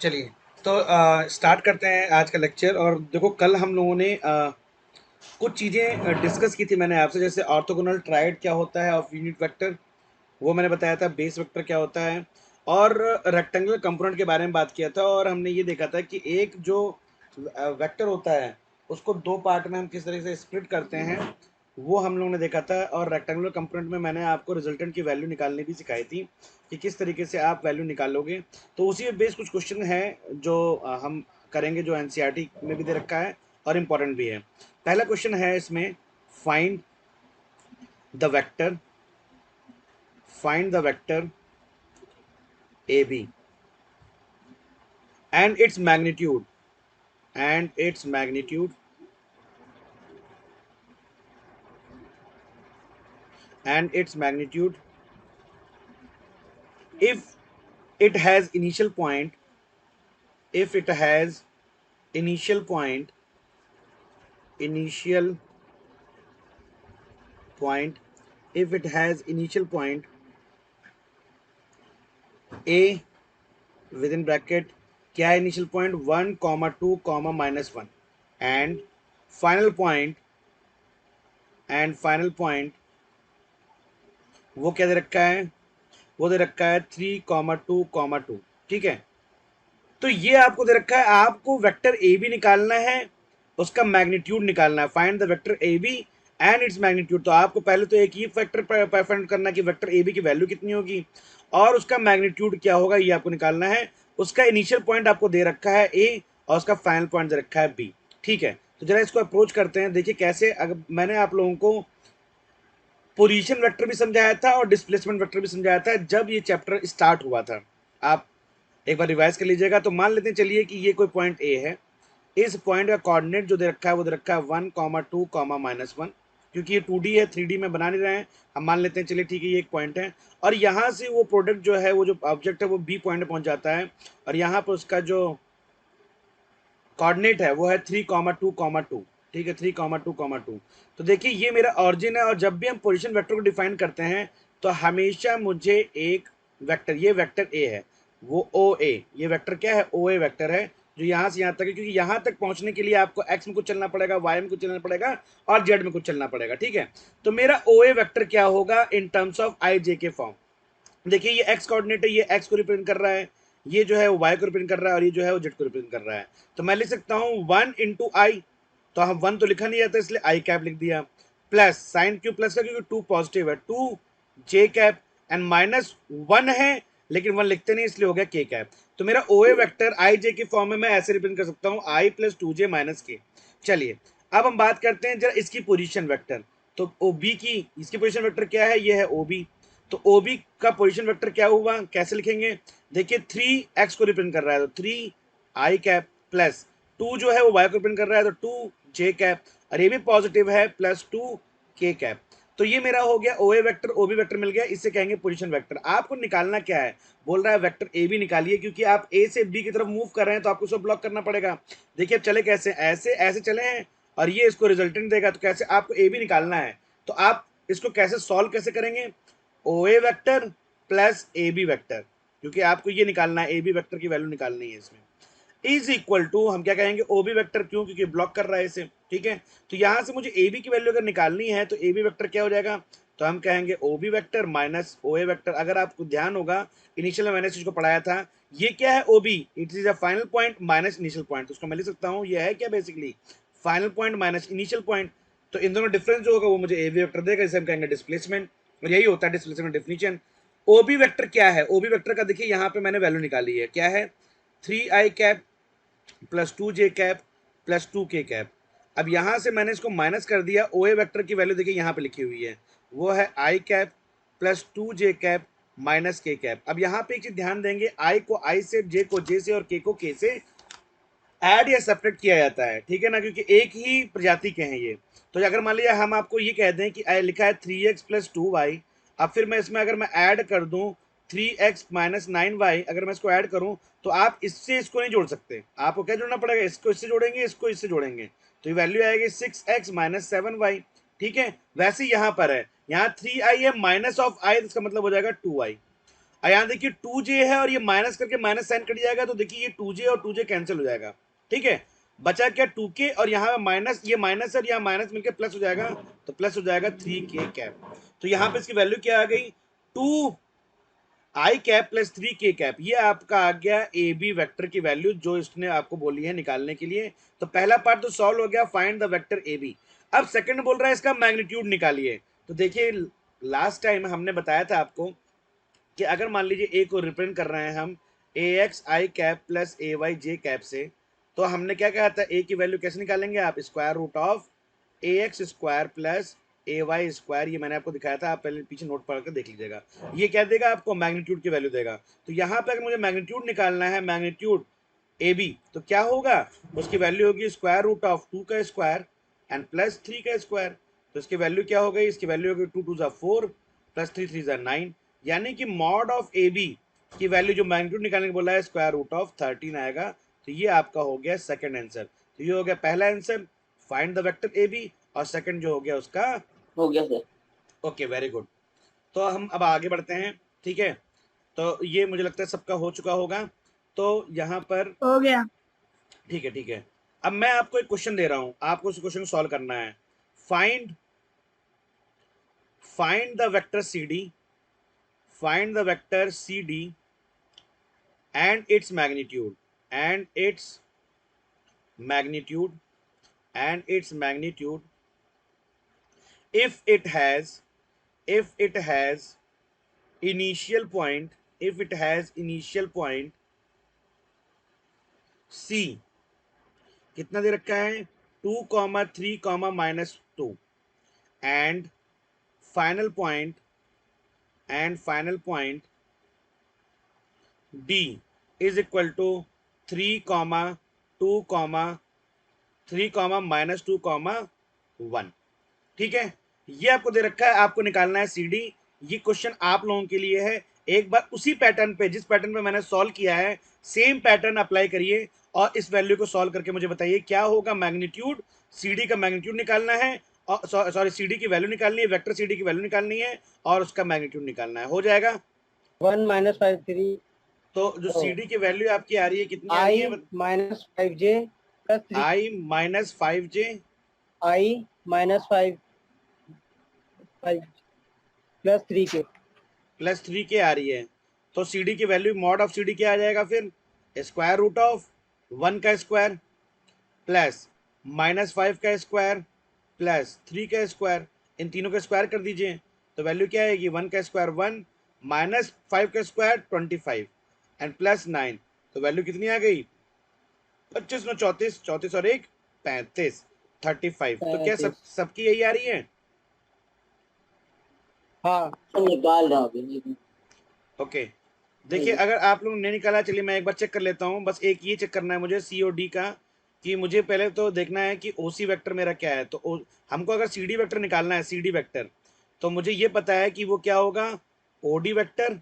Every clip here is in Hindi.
चलिए, तो स्टार्ट करते हैं आज का लेक्चर। और देखो, कल हम लोगों ने कुछ चीज़ें डिस्कस की थी मैंने आपसे, जैसे ऑर्थोगोनल ट्रायड क्या होता है ऑफ यूनिट वेक्टर, वो मैंने बताया था। बेस वेक्टर क्या होता है, और रेक्टेंगुलर कंपोनेंट के बारे में बात किया था। और हमने ये देखा था कि एक जो वेक्टर होता है उसको दो पार्ट में हम किस तरह से स्प्लिट करते हैं, वो हम लोगों ने देखा था। और रेक्टेंगुलर कंपोनेंट में मैंने आपको रिजल्टेंट की वैल्यू निकालनी भी सिखाई थी कि किस तरीके से आप वैल्यू निकालोगे। तो उसी में बेस कुछ क्वेश्चन है जो हम करेंगे, जो एनसीईआरटी में भी दे रखा है और इम्पोर्टेंट भी है। पहला क्वेश्चन है इसमें, find the vector, find the vector A B and its magnitude, and its magnitude, and its magnitude if it has initial point, if it has initial point, initial point, if it has initial point a within bracket, क्या है initial point 1 comma 2 comma -1, and final point, and final point वो क्या दे रखा है, वो दे रखा है 3 comma 2 comma 2। ठीक है, तो ये आपको दे रखा है, आपको वेक्टर ए बी निकालना है, उसका मैग्नीट्यूड निकालना है। Find the vector A B and its magnitude. तो आपको पहले तो एक ही फैक्टर फाइंड करना है कि वेक्टर ए बी की वैल्यू कितनी होगी और उसका मैग्नीट्यूड क्या होगा, ये आपको निकालना है। उसका इनिशियल पॉइंट आपको दे रखा है ए और उसका फाइनल पॉइंट दे रखा है बी। ठीक है, तो जरा इसको अप्रोच करते हैं। देखिए कैसे, अगर मैंने आप लोगों को पोजीशन वेक्टर भी समझाया था और डिस्प्लेसमेंट वेक्टर भी समझाया था जब ये चैप्टर स्टार्ट हुआ था। आप एक बार रिवाइज कर लीजिएगा। तो मान लेते हैं, चलिए कि ये कोई पॉइंट ए है, इस पॉइंट का कोऑर्डिनेट जो दे रखा है वो दे रखा है 1 2 -1। क्योंकि ये 2D है, 3D में बना नहीं रहे हैं, हम मान लेते हैं चलिए ठीक है ये एक पॉइंट है। और यहाँ से वो प्रोडक्ट जो है, वो जो ऑब्जेक्ट है वो बी पॉइंट में पहुंच जाता है, और यहाँ पर उसका जो कोऑर्डिनेट है वो है 3 2 ठीक है, 3 2 तो देखिए ये मेरा ऑरिजिन है। और जब भी हम पोजीशन वेक्टर को डिफाइन करते हैं तो हमेशा मुझे एक वेक्टर, ये वेक्टर ए है, वो ओ ए, ये वेक्टर क्या है, ओ ए वेक्टर है, जो यहाँ से यहाँ तक है। क्योंकि यहाँ तक पहुँचने के लिए आपको एक्स में कुछ चलना पड़ेगा, वाई में कुछ चलना पड़ेगा, और जेड में कुछ चलना पड़ेगा। ठीक है, तो मेरा ओ ए वेक्टर क्या होगा इन टर्म्स ऑफ आई जे के फॉर्म। देखिए ये एक्स कोऑर्डिनेट है, ये एक्स को रिप्रेजेंट कर रहा है, ये जो है वो वाई को रिप्रेजेंट कर रहा है, और ये जो है वो जेड को रिप्रेजेंट कर रहा है। तो मैं लिख सकता हूँ 1 इंटू आई, तो हम 1 तो लिखा नहीं जाता इसलिए आई कैप लिख दिया, प्लस साइन क्यों प्लस का, क्योंकि 2 पॉजिटिव है, 2 जे कैप, एंड -1 है लेकिन 1 लिखते नहीं इसलिए हो गया के कैप। तो मेरा ओ ए वेक्टर आई जे के फॉर्म में मैं ऐसे रिप्रेजेंट कर सकता हूँ, आई प्लस 2j माइनस के। चलिए अब हम बात करते हैं जरा इसकी पोजीशन वेक्टर। तो ओ बी की, इसकी पोजीशन वेक्टर क्या है, ये है ओ बी। तो ओ बी का पोजीशन वेक्टर क्या हुआ, कैसे लिखेंगे, देखिए 3x को रिप्रेजेंट कर रहा है तो 3 आई कैप, प्लस 2 जो है वो y को रिप्रेजेंट कर रहा है तो 2 जे कैप, और ये भी पॉजिटिव है प्लस 2 के कैप। तो ये मेरा हो गया ओ A vector, O B vector मिल गया, इससे कहेंगे पोजीशन वेक्टर। आपको निकालना क्या है, बोल रहा है वेक्टर ए बी निकालिए, क्योंकि आप ए से बी की तरफ मूव कर रहे हैं तो आपको उसको ब्लॉक करना पड़ेगा। देखिए अब चले कैसे, ऐसे ऐसे चले हैं और ये इसको रिजल्टेंट देगा, तो कैसे आपको ए बी निकालना है। तो आप इसको कैसे सॉल्व कैसे करेंगे, O A vector plus A B vector, क्योंकि आपको ये निकालना है, ए बी वेक्टर की वैल्यू निकालनी है इसमें, इज इक्वल टू, हम क्या कहेंगे, ओ बी वेक्टर, क्यों, क्योंकि ब्लॉक कर रहा है इसे। ठीक है, तो यहां से मुझे ए बी की वैल्यू अगर निकालनी है तो ए बी वेक्टर क्या हो जाएगा, तो हम कहेंगे ओ B vector minus O A vector. अगर आपको ध्यान होगा इनिशियल में मैंने इसको पढ़ाया था, ये क्या है O B, it is a final point minus initial point, तो उसको मैं लिख सकता हूँ ये है क्या, basically final point minus initial point. तो इन दोनों डिफरेंस जो होगा वो मुझे ए बी वेक्टर देगा, इसे हम कहेंगे डिस्प्लेसमेंट, और यही होता है displacement definition. O B vector क्या है, ओ बी वेक्टर का देखिए यहाँ पे मैंने वैल्यू निकाली है, क्या है, 3 आई कैप प्लस 2 जे कैप प्लस 2 के कैप। अब यहां से मैंने इसको माइनस कर दिया, ओ ए वेक्टर की वैल्यू देखिए यहाँ पे लिखी हुई है, वो है आई कैप प्लस 2 जे कैप माइनस के कैप। अब यहाँ पे एक चीज ध्यान देंगे, आई को आई से, जे को जे से, और के को के से ऐड या सेपरेट किया जाता है, ठीक है ना, क्योंकि एक ही प्रजाति के हैं ये। तो अगर मान लिया हम आपको ये कह दें कि लिखा है 3x प्लस 2y, अब फिर मैं इसमें अगर मैं ऐड कर दूं 3x माइनस 9y, अगर मैं इसको ऐड करूं तो आप इससे इसको नहीं जोड़ सकते, आपको क्या जोड़ना पड़ेगा, इसको इससे जोड़ेंगे, इसको इससे जोड़ेंगे, तो ये वैल्यू आएगी 6x माइनस 7y। ठीक है, वैसे यहां पर है, यहाँ 3i है माइनस ऑफ i, इसका मतलब हो जाएगा 2i। और यहाँ देखिए 2j है और ये माइनस करके माइनस साइन कट जाएगा, तो देखिए ये 2j और 2j कैंसिल हो जाएगा, ठीक है। बचा क्या 2k और यहाँ माइनस, ये माइनस और यहाँ माइनस मिलकर प्लस हो जाएगा, तो प्लस हो जाएगा 3k कैप। तो यहाँ पे इसकी वैल्यू क्या आ गई, 2i cap plus 3k cap. ये आपका आ गया ए बी वेक्टर की वैल्यू जो इसने आपको बोली है निकालने के लिए। तो पहला पार्ट तो सॉल्व हो गया, find the vector A B. अब सेकंड बोल रहा है इसका मैग्नीट्यूड निकालिए। तो देखिए लास्ट टाइम हमने बताया था आपको कि अगर मान लीजिए ए को रिप्रेजेंट कर रहे हैं हम ए x I cap plus A Y J cap से, तो हमने क्या कहा था, ए की वैल्यू कैसे निकालेंगे आप, square root of A X square plus A Y square. ये मैंने आपको दिखाया था, आप पहले पीछे नोट पढ़ कर देख लीजिएगा। ये क्या देगा आपको, मैग्नीट्यूड की वैल्यू देगा। तो यहाँ पे अगर मुझे मैग्नीट्यूड निकालना है, मैग्नीट्यूड ए बी, तो क्या होगा, उसकी वैल्यू होगी स्क्वायर रूट ऑफ 2 का स्क्वायर एंड प्लस 3 का स्क्वायर। तो इसकी वैल्यू क्या हो गई, इसकी वैल्यू होगी 2 2 जा 4 प्लस 3 3 जा 9, यानी कि मॉड ऑफ ए बी की वैल्यू जो मैग्नीट्यूड निकालने को बोला है स्क्वायर रूट ऑफ 13 आएगा। तो ये आपका हो गया सेकंड आंसर। तो ये हो गया पहला answer, find the vector A B, और सेकंड जो हो गया उसका हो गया सर। Okay, very good. तो हम अब आगे बढ़ते हैं, ठीक है। तो ये मुझे लगता है सबका हो चुका होगा। तो यहाँ पर हो गया। ठीक है, ठीक है। अब मैं आपको एक क्वेश्चन दे रहा हूं, आपको उस क्वेश्चन को सॉल्व करना है। Find find the vector C D, find the vector C D and its magnitude and its magnitude and its magnitude if it has initial point, if it has initial point c, कितना दे रखा है 2,3,-2 and final point d is equal to 3,2, 3,-2,1। ठीक है, ये आपको दे रखा है, आपको निकालना है सी डी। ये क्वेश्चन आप लोगों के लिए है। एक बार उसी पैटर्न पे, जिस पैटर्न पे मैंने सॉल्व किया है, सेम पैटर्न अप्लाई करिए और इस वैल्यू को सॉल्व करके मुझे बताइए क्या होगा। मैग्नीट्यूड, सीडी का मैग्नीट्यूड निकालना है, और सॉरी सीडी की वैल्यू निकालनी है, वेक्टर सीडी की वैल्यू निकालनी है और उसका मैग्नीट्यूड निकालना है। हो जाएगा 1 - 5 तो जो सीडी की वैल्यू आपकी आ रही है, कितनी आ रही है, I - 5j plus 3 i minus 5j I - 5 plus 3k plus 3k आ रही है। तो सी डी की value mod of C D क्या आ जाएगा फिर, स्क्वायर रूट ऑफ 1 का स्क्वायर प्लस -5 का स्क्वायर प्लस 3 का स्क्वायर, इन तीनों का स्क्वायर कर दीजिए। तो वैल्यू क्या आएगी, 1 का स्क्वायर 1, -5 का स्क्वायर 25 एंड प्लस 9। तो वैल्यू कितनी आ गई, 25 में 34, 34 और 1 35, 35। तो क्या सबकी यही आ रही है। हाँ निकाल रहा हूँ। ओके, देखिए अगर आप लोग ने निकाला, चलिए मैं एक बार चेक कर लेता हूँ। बस एक ये चेक करना है मुझे सी ओ डी का, कि मुझे पहले तो देखना है कि ओ सी वैक्टर मेरा क्या है। तो हमको अगर सी डी वैक्टर निकालना है, सी डी वैक्टर, तो मुझे ये पता है कि वो क्या होगा, O D vector.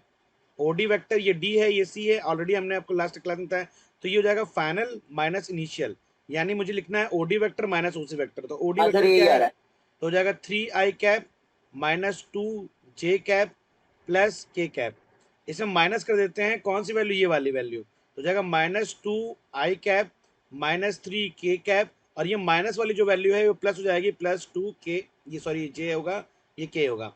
O D vector ये डी है, ये सी है, ऑलरेडी हमने आपको लास्ट क्लास में बताया। तो ये हो जाएगा फाइनल माइनस इनिशियल, यानी मुझे लिखना है ओ D vector minus O C vector. तो ओ डी वैक्टर क्या है, तो हो जाएगा 3i cap minus 2j cap plus k cap. इसमें माइनस कर देते हैं, कौन सी वैल्यू, ये वाली वैल्यू। तो हो जाएगा -2i cap minus 3k cap, और ये माइनस वाली जो वैल्यू है वो प्लस हो जाएगी, +2k, ये सॉरी j होगा, ये k होगा।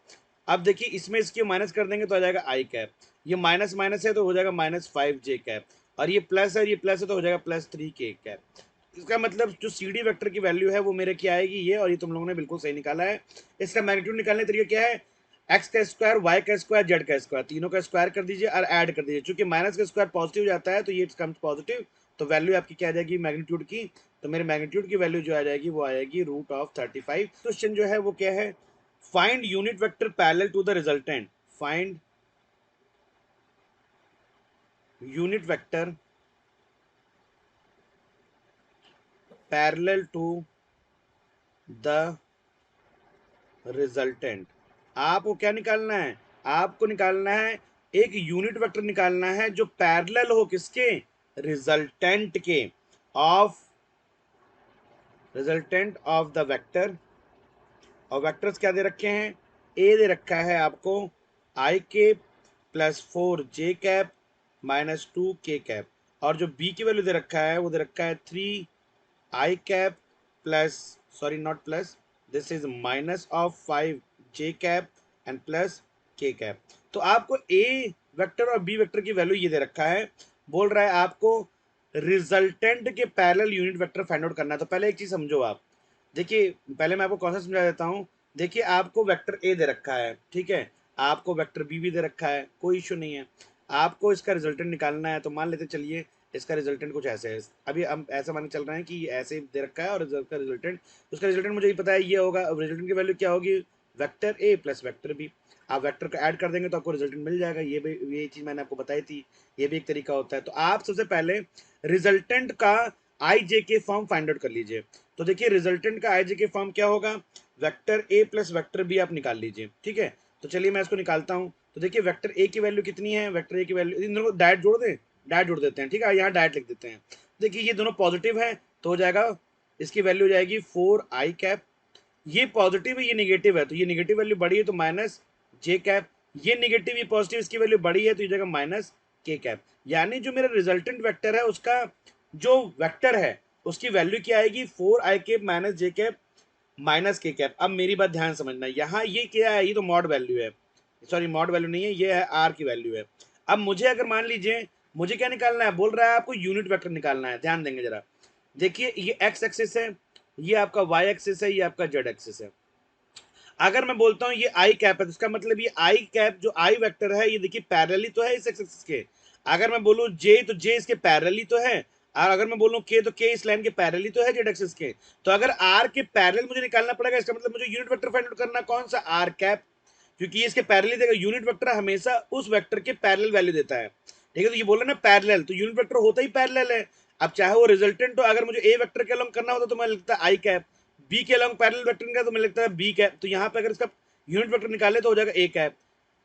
अब देखिए इसमें इसके माइनस कर देंगे तो आ जाएगा i कैप, ये माइनस माइनस है तो हो जाएगा -5j कैप, और ये प्लस है, ये प्लस है तो हो जाएगा +3k कैप। इसका मतलब जो सी डी वैक्टर की वैल्यू है वो मेरे क्या आएगी, ये, और ये तुम लोगों ने बिल्कुल सही निकाला है। इसका मैग्नीट्यूड निकालने का तरीका क्या है, एक्स का स्क्वायर, वाई का स्क्वायर, जेड का स्क्वायर, तीनों का स्क्वायर कर दीजिए और ऐड कर दीजिए। चूंकि माइनस का स्क्वायर पॉजिटिव हो जाता है तो ये कम्स पॉजिटिव, तो वैल्यू आपकी क्या आ जाएगी मैग्नीट्यूड की, तो मेरे मैग्नीट्यूड की वैल्यू जो आ जाएगी वो आएगी √35। क्वेश्चन जो है वो क्या है, find unit vector parallel to the resultant, find unit vector parallel to the resultant. आपको क्या निकालना है, आपको निकालना है एक यूनिट वेक्टर निकालना है जो पैरेलल हो किसके, रिजल्टेंट के, of resultant of the vector. और वेक्टर्स क्या दे रखे हैं, ए दे रखा है आपको i के plus 4j cap minus 2k cap, और जो b की वैल्यू दे रखा है वो दे रखा है 3i cap plus, sorry not plus, this is minus of 5j cap and plus k cap. तो आपको a वेक्टर और b वेक्टर की वैल्यू ये दे रखा है, बोल रहा है आपको रिजल्टेंट के parallel unit vector find out करना है। तो पहले एक चीज समझो आप, देखिए पहले मैं आपको कौन सा समझा देता हूँ। देखिए आपको वेक्टर ए दे रखा है, ठीक है, आपको वेक्टर बी भी दे रखा है, कोई इशू नहीं है, आपको इसका रिजल्टेंट निकालना है। तो मान लेते चलिए इसका रिजल्टेंट कुछ ऐसे है, अभी हम ऐसा मानने चल रहे हैं कि ऐसे दे रखा है और उसका रिजल्टेंट, मुझे ही पता है ये होगा। रिजल्टेंट की वैल्यू क्या होगी, vector A plus vector B. आप वेक्टर को ऐड कर देंगे तो आपको रिजल्टेंट मिल जाएगा। ये चीज मैंने आपको बताई थी, ये भी एक तरीका होता है। तो आप सबसे पहले रिजल्टेंट का आई जे के फॉर्म फाइंड आउट कर लीजिए। तो देखिए रिजल्टेंट का आई जे के फॉर्म क्या होगा, vector A plus vector B आप निकाल लीजिए, ठीक है। तो चलिए मैं इसको निकालता हूँ। तो देखिए वेक्टर ए की वैल्यू कितनी है, वेक्टर ए की वैल्यू, इन दोनों को डायरेक्ट जोड़ दें, डायरेक्ट जोड़ देते हैं, ठीक है, यहाँ डायरेक्ट लिख देते हैं। देखिए ये दोनों पॉजिटिव है तो हो जाएगा, इसकी वैल्यू हो जाएगी 4i कैप, ये पॉजिटिव है ये निगेटिव है तो ये निगेटिव वैल्यू बड़ी है तो माइनस जे कैप, ये निगेटिव ये पॉजिटिव, इसकी वैल्यू बड़ी है तो ये जगह माइनस के कैप। यानी जो मेरा रिजल्टेंट वेक्टर है उसका जो वेक्टर है उसकी वैल्यू क्या आएगी, 4i cap minus J cap minus K cap. अब मेरी बात ध्यान समझना, यहाँ ये क्या है, ये तो मॉड वैल्यू है, सॉरी मॉड वैल्यू नहीं है, ये है आर की वैल्यू है। अब मुझे अगर मान लीजिए मुझे क्या निकालना है, बोल रहा है आपको यूनिट वेक्टर निकालना है। ध्यान देंगे जरा, देखिए ये एक्स एक्सिस है, ये आपका वाई एक्सिस है, ये आपका जेड एक्सिस है। अगर मैं बोलता हूँ ये आई कैप है तो इसका मतलब ये आई कैप जो आई वेक्टर है ये देखिए पैरेलली तो है इस एक्सिस के। अगर मैं बोलूँ जे तो जे इसके पैरेलली तो है, और अगर मैं बोलूँ के तो के इस लाइन के पैरेलली तो है जेड एक्सिस के। तो अगर आर के पैरेलल मुझे निकालना पड़ेगा, इसका मतलब मुझे यूनिट वेक्टर फाइंड आउट करना कौन सा, आर कैप, क्योंकि इसके पैरेलल देगा। यूनिट वेक्टर हमेशा उस वेक्टर के पैरेलल वैल्यू देता है, ठीक है। तो ये बोला ना पैरेलल, तो यूनिट वेक्टर होता ही पैरेलल है। अब चाहे वो रिजल्टेंट हो, अगर मुझे ए वेक्टर के अलॉन्ग करना होता तो मैं लिखता आई कैप, बी के अलॉन्ग पैरेलल वेक्टर का तो मैं लिखता है बी कैप। तो यहाँ पे अगर इसका यूनिट वेक्टर निकाले तो हो जाएगा ए कैप,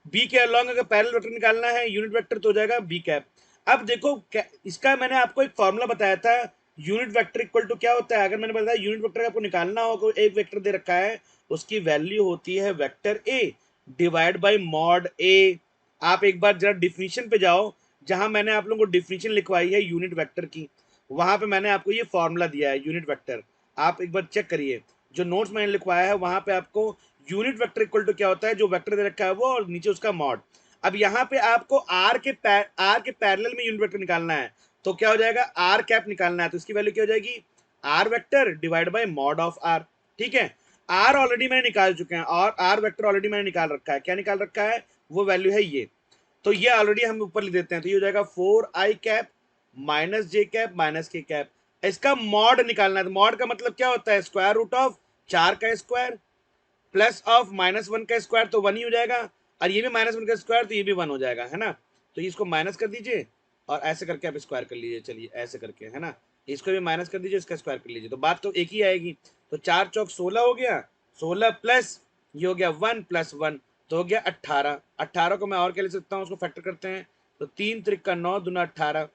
बी के अलॉन्ग अगर पैरेलल वेक्टर निकालना है यूनिट वेक्टर तो हो जाएगा बी कैप। अब देखो इसका मैंने आपको एक फॉर्मूला बताया था, यूनिट वेक्टर इक्वल टू क्या होता है। अगर मैंने बताया यूनिट वेक्टर आपको निकालना हो, एक वेक्टर दे रखा है उसकी वैल्यू होती है vector A divide by mod A. आप एक बार जरा डिफिनीशन पे जाओ, जहां मैंने आप लोगों को डिफिनीशन लिखवाई है यूनिट वेक्टर की, वहां पे मैंने आपको ये फॉर्मूला दिया है यूनिट वेक्टर। आप एक बार चेक करिए, जो नोट्स मैंने लिखवाया है वहां पे आपको यूनिट वेक्टर इक्वल टू क्या होता है, जो वेक्टर दे रखा है वो और नीचे उसका मॉड। अब यहाँ पे आपको आर के पैरेलल में यूनिट वेक्टर निकालना है, तो क्या हो जाएगा, आर कैप निकालना है, तो इसकी वैल्यू क्या हो जाएगी, R vector divide by mod of R, ठीक है। आर ऑलरेडी मैंने निकाल चुके हैं और आर वेक्टर ऑलरेडी मैंने निकाल रखा है, क्या निकाल रखा है, वो वैल्यू है ये। तो ये ऑलरेडी हम ऊपर लिख देते हैं, तो ये हो जाएगा 4i cap minus J cap minus K cap. इसका मॉड निकालना है, तो मॉड का मतलब क्या होता है, स्क्वायर रूट ऑफ 4 का स्क्वायर प्लस ऑफ -1 का स्क्वायर, तो 1 ही हो जाएगा, और ये भी -1 का स्क्वायर तो ये भी 1 हो जाएगा, है ना। तो इसको माइनस कर दीजिए और ऐसे करके आप स्क्वायर कर लीजिए, चलिए ऐसे करके, है ना, इसको भी माइनस कर दीजिए, इसका स्क्वायर कर लीजिए, तो बात तो एक ही आएगी। तो 4 चौक 16 हो गया, 16 प्लस ये हो गया 1 प्लस 1 तो हो गया 18। 18 को मैं और क्या लिख सकता हूँ, उसको फैक्टर करते हैं तो 3 त्रिक 9 दूना 18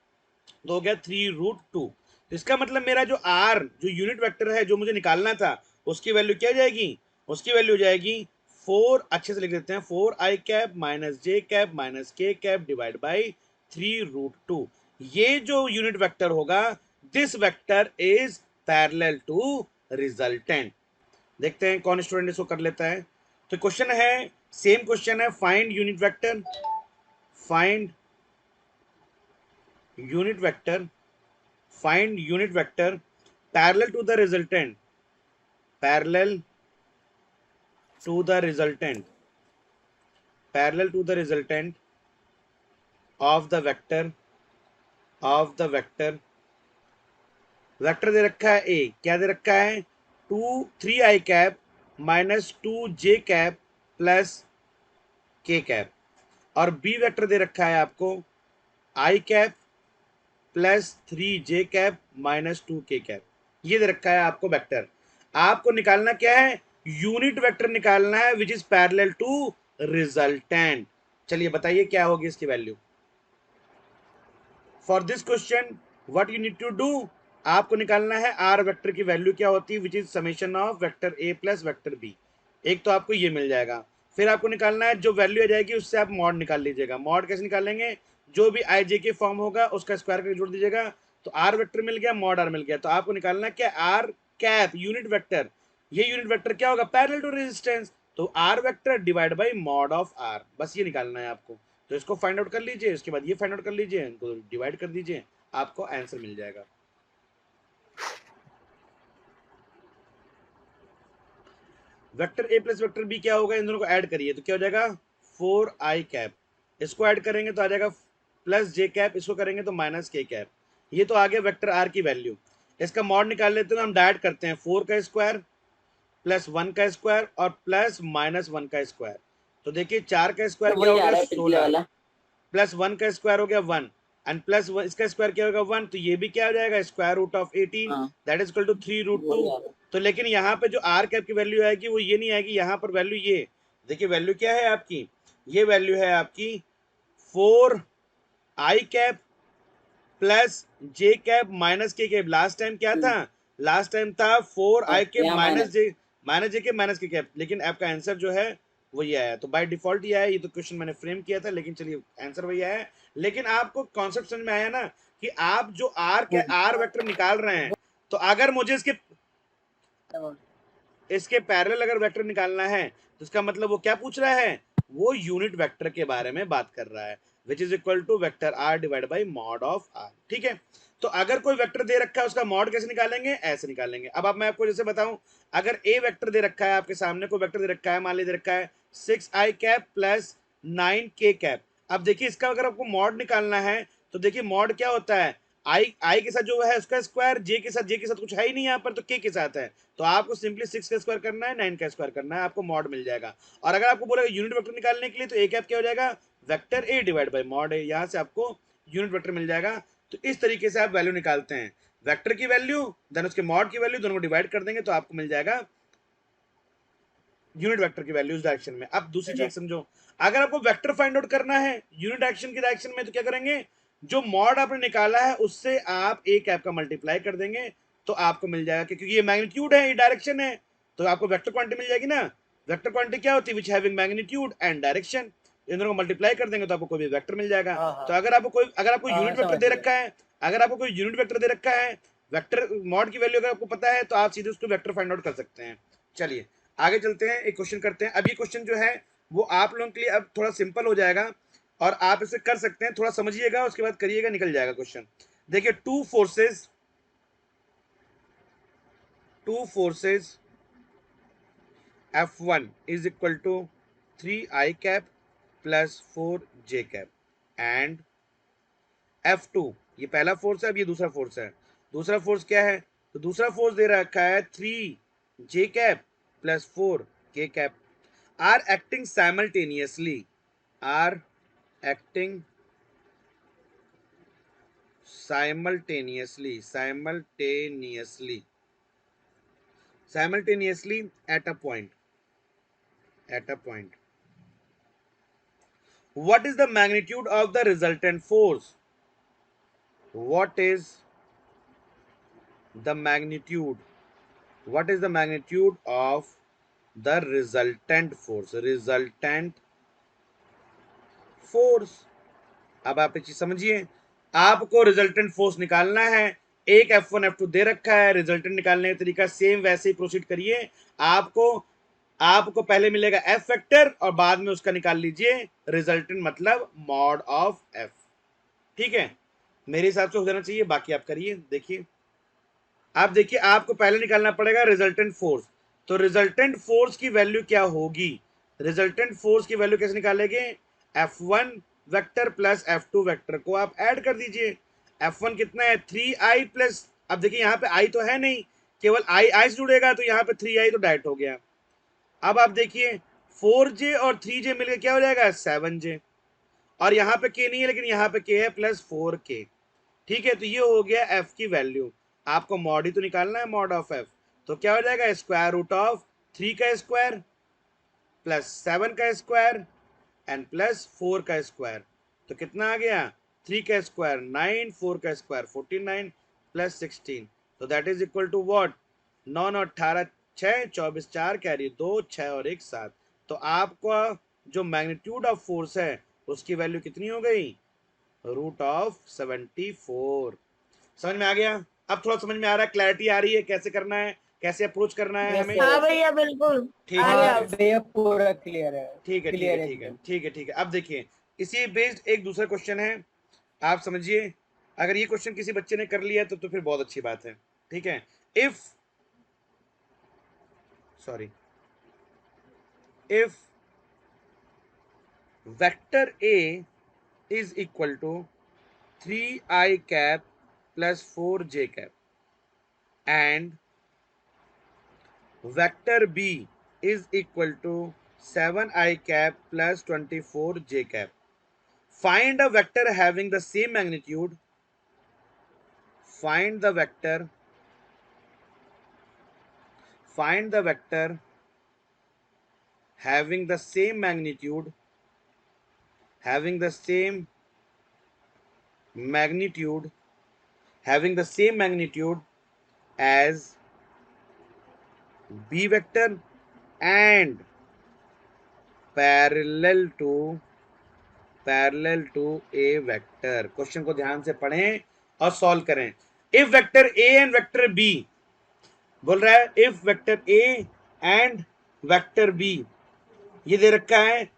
तो हो गया 3√2। तो इसका मतलब मेरा जो आर जो यूनिट वेक्टर है जो मुझे निकालना था उसकी वैल्यू क्या जाएगी, उसकी वैल्यू हो जाएगी 4, अच्छे से लिख देते हैं, 4i cap minus J cap minus K cap divide by 3√2। ये जो यूनिट वेक्टर होगा, this vector is parallel to resultant. देखते हैं कौन स्टूडेंट इसको कर लेता है। तो क्वेश्चन है, सेम क्वेश्चन है, find unit vector, find unit vector, find unit vector parallel to the resultant, parallel to the resultant, parallel to the resultant of the vector, of the vector, vector दे रखा है ए, क्या दे रखा है, 3i cap minus 2j cap plus K cap, और बी वेक्टर दे रखा है आपको i cap plus 3j cap minus 2k cap. ये दे रखा है आपको वेक्टर। आपको निकालना क्या है, यूनिट वेक्टर निकालना है which is parallel to resultant. चलिए बताइए क्या होगी इसकी value. For this question what you need to do, आपको निकालना है आर वेक्टर की वैल्यू क्या होती है which is summation of vector A plus vector B. एक तो आपको ये मिल जाएगा फिर आपको निकालना है जो वैल्यू आ जाएगी उससे आप मॉड निकाल लीजिएगा। मॉड कैसे निकालेंगे, जो भी आई जे के फॉर्म होगा उसका स्क्वायर करके जोड़ दीजिएगा, तो आर वेक्टर मिल गया, मॉड आर मिल गया। तो आपको निकालना है क्या, आर कैप यूनिट वेक्टर, ये यूनिट वेक्टर क्या होगा, पैरेलल टू रेजिस्टेंस, तो R vector divide by mod of R, बस ये निकालना है आपको। तो इसको फाइंड आउट कर लीजिए, उसके बाद ये फाइंड आउट कर लीजिए, इनको डिवाइड कर दीजिए, आपको आंसर मिल जाएगा। Vector A plus vector B क्या होगा, इन दोनों को ऐड करिए तो क्या हो जाएगा, 4i कैप, इसको ऐड करेंगे तो आ जाएगा प्लस जे कैप, इसको करेंगे तो माइनस के कैप। ये तो आ गया वेक्टर आर की वैल्यू। इसका मॉड निकाल लेते हैं, हम डायरेक्ट करते हैं, 4 का स्क्वायर प्लस 1 का स्क्वायर और प्लस माइनस 1 का स्क्वायर। तो देखिए 4 का स्क्वायर तो क्या वही हो आ गया, रहा है पिछले 16, वाला। प्लस 1 का स्क्वायर हो गया 1, एंड प्लस इसका स्क्वायर क्या होगा 1, तो ये भी क्या हो जाएगा, स्क्वायर रूट ऑफ 18, हाँ that is equal to 3 root 2। वही आ रहा है। तो लेकिन यहाँ पे जो आर कैप की वैल्यू आएगी वो ये नहीं आएगी, यहाँ पर वैल्यू ये देखिए, वैल्यू क्या है आपकी, ये वैल्यू है आपकी 4i कैप प्लस जे cap minus K cap. Last time क्या था, लास्ट टाइम था 4i के यहाँ माइनस माइनस। जे के माइनस के कैप, लेकिन आपका आंसर जो है वो ये आया। तो बाय डिफॉल्ट ये आया, ये तो क्वेश्चन मैंने फ्रेम किया था, लेकिन चलिए आंसर वही आया है। लेकिन आपको कॉन्सेप्ट समझ में आया ना, कि आप जो आर के आर वेक्टर निकाल रहे हैं, तो अगर मुझे इसके पैरेलल अगर वेक्टर निकालना है, तो इसका मतलब वो क्या पूछ रहा है, वो यूनिट वेक्टर के बारे में बात कर रहा है, which is equal to vector R divide by mod of R. ठीक है, तो अगर कोई वेक्टर दे रखा है उसका मॉड कैसे निकालेंगे, ऐसे निकालेंगे। अब मैं आपको जैसे बताऊं, अगर ए वेक्टर दे रखा है, आपके सामने कोई वेक्टर दे रखा है, मान लीजिए दे रखा है 6i cap plus 9k cap. अब देखिए इसका अगर आपको मॉड निकालना है, तो देखिए मॉड क्या होता है, आई के साथ जो है उसका स्क्वायर, जे के साथ कुछ है ही नहीं यहाँ पर, तो के साथ है, तो आपको सिंपली 6 का स्क्वायर करना है, 9 का स्क्वायर करना है, आपको मॉड मिल जाएगा। और अगर आपको बोलेगा यूनिट वेक्टर निकालने के लिए, तो ए कैप क्या हो जाएगा, vector A divide by mod है, यहाँ से आपको यूनिट वेक्टर मिल जाएगा। तो इस तरीके से आप वैल्यू निकालते हैं, वेक्टर की वैल्यू देन उसके मॉड की वैल्यू, दोनों को डिवाइड कर देंगे तो आपको मिल जाएगा यूनिट वेक्टर की वैल्यू उस डायरेक्शन में। अब दूसरी चीज समझो, अगर आपको वेक्टर फाइंड आउट करना है यूनिट डायरेक्शन की डायरेक्शन में, तो क्या करेंगे, जो मॉड आपने निकाला है उससे आप ए कैप का मल्टीप्लाई कर देंगे, तो आपको मिल जाएगा, क्योंकि ये मैग्नीट्यूड है, ये डायरेक्शन है, तो आपको वेक्टर क्वांटिटी मिल जाएगी ना। वेक्टर क्वांटिटी क्या होती है, which having magnitude and direction, इन दोनों को मल्टीप्लाई कर देंगे तो आपको कोई भी वेक्टर मिल जाएगा। तो अगर आपको यूनिट वेक्टर दे रखा है, अगर आपको कोई यूनिट वेक्टर दे रखा है, वेक्टर मॉड की वैल्यू अगर आपको पता है, तो आप सीधे उसको वेक्टर फाइंड आउट कर सकते हैं। चलिए आगे चलते हैं, एक क्वेश्चन करते हैं। अब ये क्वेश्चन जो है वो आप लोगों के लिए अब थोड़ा सिंपल हो जाएगा, और आप इसे कर सकते हैं, थोड़ा समझिएगा उसके बाद करिएगा, निकल जाएगा क्वेश्चन। देखिए two forces F1 is equal to 3i cap plus 4j cap, and F2, ये पहला फोर्स है, अब ये दूसरा फोर्स है। दूसरा फोर्स क्या है, तो दूसरा फोर्स दे रखा है 3j cap plus 4k cap, are acting simultaneously, are acting simultaneously at a point, what is the magnitude of the resultant force, what is the magnitude of the resultant force। अब आप एक चीज समझिए, आपको रिजल्टेंट फोर्स निकालना है, एक F1 F2 दे रखा है, रिजल्टेंट निकालने का तरीका सेम वैसे ही प्रोसीड करिए। आपको पहले मिलेगा F वेक्टर और बाद में उसका निकाल लीजिए रिजल्टेंट, मतलब मॉड ऑफ F। ठीक है, मेरे हिसाब से हो जाना चाहिए, बाकी आप करिए। देखिए आप देखिए, आपको पहले निकालना पड़ेगा रिजल्टेंट फोर्स, तो रिजल्टेंट फोर्स की वैल्यू क्या होगी, रिजल्टेंट फोर्स की वैल्यू कैसे निकालेंगे, F1 vector plus F2 vector को आप ऐड कर दीजिए। F1 कितना है 3i प्लस, अब देखिए यहाँ पे i तो है नहीं, केवल i से जुड़ेगा, तो यहाँ पे 3i तो डायरेक्ट हो गया। अब आप देखिए 4j और 3j मिलकर क्या हो जाएगा 7j, और यहाँ पे k नहीं है, लेकिन यहाँ पे k है प्लस 4k। ठीक है, तो ये हो गया f की वैल्यू। आपको मॉड ही तो निकालना है, मॉड ऑफ f, तो क्या हो जाएगा स्क्वायर रूट ऑफ 3 का स्क्वायर प्लस 7 का स्क्वायर एंड प्लस 4 का स्क्वायर। तो कितना आ गया, 3 का स्क्वायर 9, 4 का स्क्वायर 49 प्लस 16, तो that is equal to what, 9 और 18 6, 24 4 कैरी 2, 6 और 1 7, तो आपका जो मैग्नीट्यूड ऑफ फोर्स है उसकी वैल्यू कितनी हो गई, √74। समझ में आ गया? अब थोड़ा समझ में आ रहा है, क्लैरिटी आ रही है कैसे करना है, कैसे अप्रोच करना है यस हमें? सर। हाँ भैया बिल्कुल ठीक आ है गया। ठीक है भैया पूरा क्लियर है। ठीक है ठीक है क्लियर ठीक है एकदम। ठीक है ठीक है। अब देखिए, इसी बेस्ड एक दूसरा क्वेश्चन है, आप समझिए। अगर ये क्वेश्चन किसी बच्चे ने कर लिया तो फिर बहुत अच्छी बात है। ठीक है, if sorry if vector A is equal to 3i cap plus 4j cap and vector B is equal to 7i cap plus 24j cap, find a vector having the same magnitude, find the vector having the same magnitude having the same magnitude having the same magnitude as b vector and parallel to a vector। Question को ध्यान से पढ़ें और सॉल्व करें। If vector a and vector b, बोल रहा है if vector a and vector b ये दे रखा है,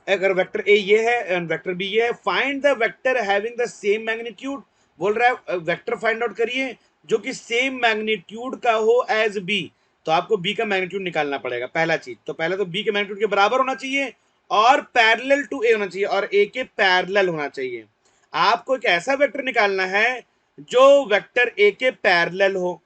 अगर वेक्टर ए ये है एंड वेक्टर बी ये है, find the vector having the same magnitude. बोल रहा है वेक्टर फाइंड आउट करिए जो कि सेम मैग्नीट्यूड का हो एज बी। तो आपको बी का मैग्नीट्यूड निकालना पड़ेगा। पहला चीज तो पहले तो बी के मैग्नीट्यूड के बराबर होना चाहिए और पैरेलल टू ए होना चाहिए और ए के पैरेलल होना चाहिए। आपको एक ऐसा वेक्टर निकालना है जो वेक्टर ए के पैरेलल हो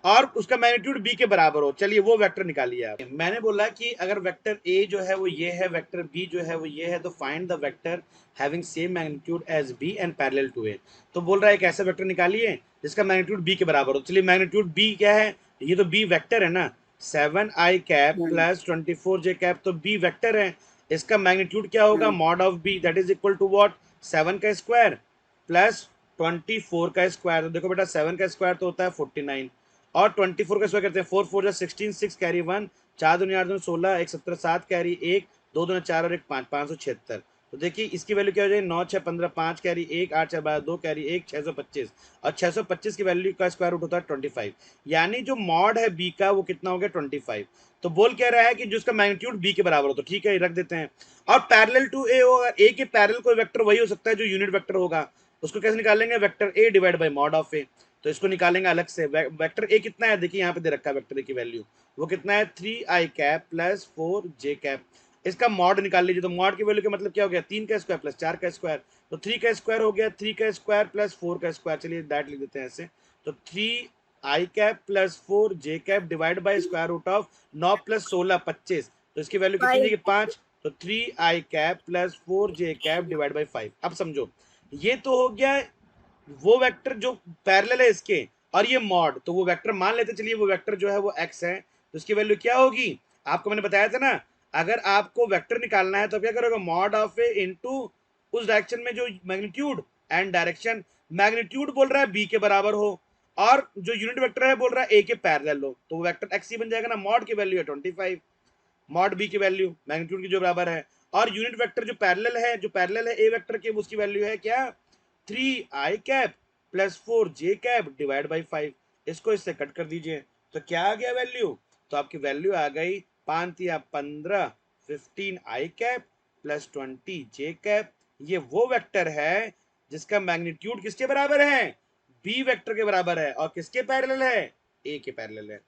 और उसका मैग्नीट्यूड बी के बराबर हो। चलिए वो वेक्टर निकालिए आप। मैंने बोला कि अगर वेक्टर ए जो है वो ये है, वेक्टर बी जो है वो ये है, तो find the vector having same magnitude as B and parallel to A. तो बोल रहा है एक ऐसा वेक्टर निकालिए जिसका मैग्नीट्यूड बी के बराबर हो। चलिए मैग्नीट्यूड बी क्या है, ये तो बी वेक्टर है ना, 7i cap plus 24j cap, तो बी वेक्टर है। इसका मैग्नीट्यूड क्या होगा, mod of B that is equal to what, 7 का स्क्वायर प्लस 24 का स्क्वायर। तो देखो बेटा 7 का स्क्वायर तो होता है 49 और 24 का स्क्वायर करते हैं 4 4 जा 16, 6 कैरी 1, 4 दूनी 8 दूनी 16, 1 17, 7 कैरी 1, 2 दूनी 4 और 1 5, 576। तो देखिए इसकी वैल्यू क्या हो जाएगी, 9 6 15, 5 कैरी 1, 8 6 12, 2 कैरी 1, 625 और 625 की वैल्यू का स्क्वायर रूट होता है 25। यानी जो मॉड है बी का वो कितना हो गया 25। तो बोल क्या रहा है कि जिसका मैग्नीट्यूड बी के बराबर हो, तो ठीक है रख देते हैं। और पैरेलल टू ए होगा, ए के पैरेलल कोई वेक्टर वही हो सकता है जो यूनिट वेक्टर होगा। उसको कैसे निकालेंगे, vector A divide by mod of A. तो इसको निकालेंगे अलग से। वेक्टर ए कितना है, देखिए यहाँ पे दे रखा है वेक्टर ए की वैल्यू, वो कितना है 3i cap plus 4j cap. इसका मॉड निकाल लीजिए। तो मॉड की वैल्यू का मतलब क्या हो गया, 3 का स्क्वायर प्लस 4 का स्क्वायर। तो 3 का स्क्वायर हो गया 3 का स्क्वायर प्लस 4 का स्क्वायर। चलिए दैट लिख देते हैं ऐसे। तो 3i cap plus 4j cap divide by square root of 9 plus 16 25। तो इसकी वैल्यू कितनी देगी 5। तो 3i cap plus 4j cap divide by 5। अब समझो ये तो हो गया वो वेक्टर जो पैरेलल है इसके, और ये मॉड, तो वो वेक्टर मान लेते चलिए वो वेक्टर जो है वो x है, तो इसकी वैल्यू क्या होगी, आपको मैंने बताया था ना, अगर आपको वेक्टर निकालना है तो क्या करोगे, मॉड ऑफ ए इनटू उस डायरेक्शन में जो मैग्नीट्यूड एंड डायरेक्शन। मैग्नीट्यूड बोल रहा है b के बराबर हो और जो यूनिट वेक्टर है बोल रहा है a के पैरेलल हो, तो वो वेक्टर x ही बन जाएगा ना। मॉड की वैल्यू है 25, मॉड b की वैल्यू मैग्नीट्यूड की जो बराबर है, और यूनिट वेक्टर जो पैरेलल है a वेक्टर के, उसकी वैल्यू है क्या 3i cap plus 4j cap divide by 5। इसको इससे कट कर दीजिए तो क्या आ गया वैल्यू, तो आपकी वैल्यू आ गई 5 या 15, 15i cap plus 20j cap. ये वो वेक्टर है जिसका मैग्नीट्यूड किसके बराबर है, बी वेक्टर के बराबर है और किसके पैरेलल है, ए के पैरेलल है।